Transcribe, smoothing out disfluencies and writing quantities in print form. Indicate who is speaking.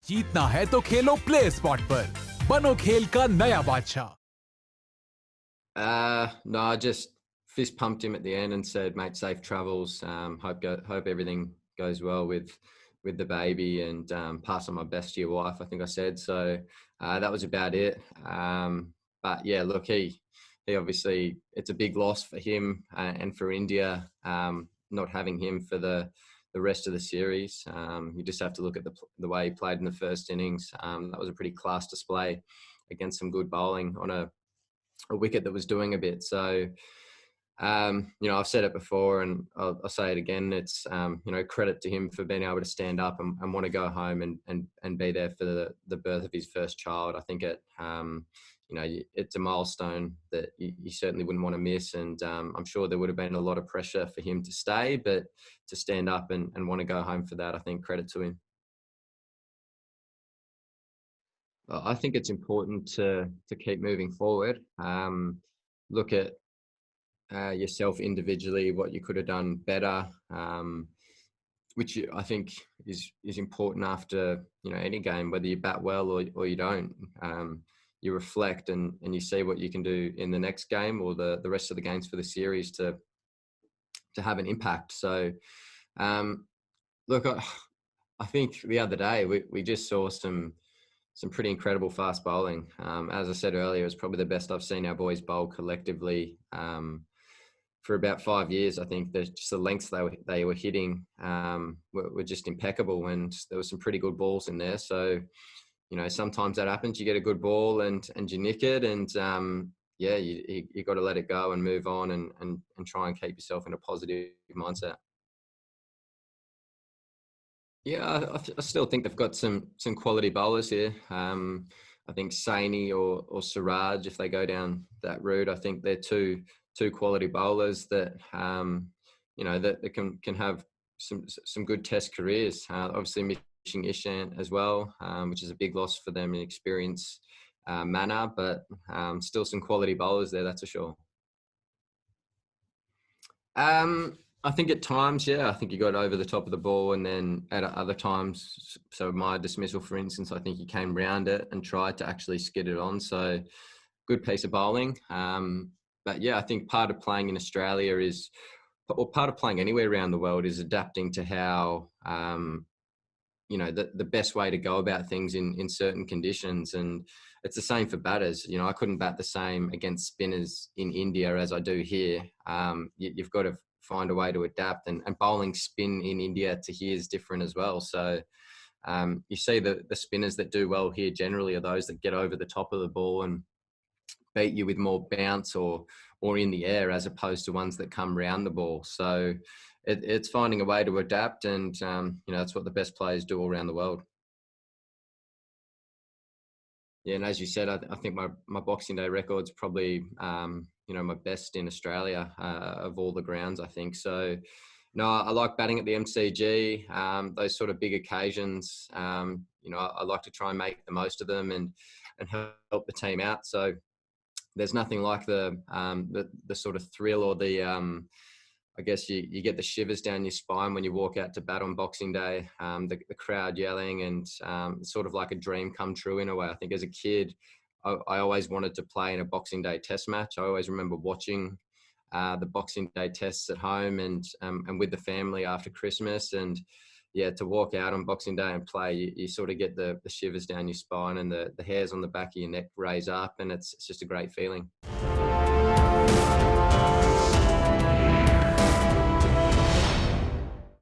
Speaker 1: जीतना है तो खेलो प्ले स्पॉट पर। बनो खेल का नया बादशाह।
Speaker 2: No, I just fist pumped him at the end and said, "Mate, safe travels. Hope everything goes well with the baby, and pass on my best to your wife." I think I said so. That was about it. But yeah, look, he obviously, it's a big loss for him and for India, not having him for the rest of the series. You just have to look at the way he played in the first innings. That was a pretty class display against some good bowling on a wicket that was doing a bit. So, I've said it before and I'll say it again. It's, credit to him for being able to stand up and want to go home and be there for the birth of his first child. I think it's a milestone that you certainly wouldn't want to miss. And I'm sure there would have been a lot of pressure for him to stay, but to stand up and want to go home for that, I think credit to him. I think it's important to keep moving forward. Look at yourself individually, what you could have done better, which I think is important after any game, whether you bat well or you don't. You reflect and you see what you can do in the next game or the rest of the games for the series to have an impact. So, look, I think the other day we just saw some pretty incredible fast bowling. As I said earlier, it's probably the best I've seen our boys bowl collectively for about 5 years. I think that just the lengths they were hitting were just impeccable, and there were some pretty good balls in there. So, sometimes that happens. You get a good ball and you nick it, and you got to let it go and move on and try and keep yourself in a positive mindset. Yeah, I still think they've got some quality bowlers here. I think Saini or Siraj, if they go down that route, I think they're two quality bowlers that that can have some good Test careers. Obviously missing Ishant as well, which is a big loss for them in experience manner, but still some quality bowlers there, that's for sure. I think at times, I think he got over the top of the ball, and then at other times, so my dismissal, for instance, I think he came round it and tried to actually skid it on. So good piece of bowling. But I think part of playing in Australia or part of playing anywhere around the world is adapting to how, the best way to go about things in certain conditions. And it's the same for batters. I couldn't bat the same against spinners in India as I do here. You've got to find a way to adapt, and bowling spin in India to here is different as well. So you see the spinners that do well here generally are those that get over the top of the ball and beat you with more bounce or in the air, as opposed to ones that come round the ball. So it's finding a way to adapt, and that's what the best players do all around the world. Yeah, and as you said, I think my Boxing Day record's probably my best in Australia of all the grounds, I think. So, no, I like batting at the MCG. Those sort of big occasions, I like to try and make the most of them and help the team out. So there's nothing like the sort of thrill or the I guess you get the shivers down your spine when you walk out to bat on Boxing Day, the crowd yelling, and it's sort of like a dream come true in a way. I think as a kid, I always wanted to play in a Boxing Day Test match. I always remember watching the Boxing Day Tests at home and with the family after Christmas. And to walk out on Boxing Day and play, you sort of get the shivers down your spine and the hairs on the back of your neck raise up, and it's just a great feeling.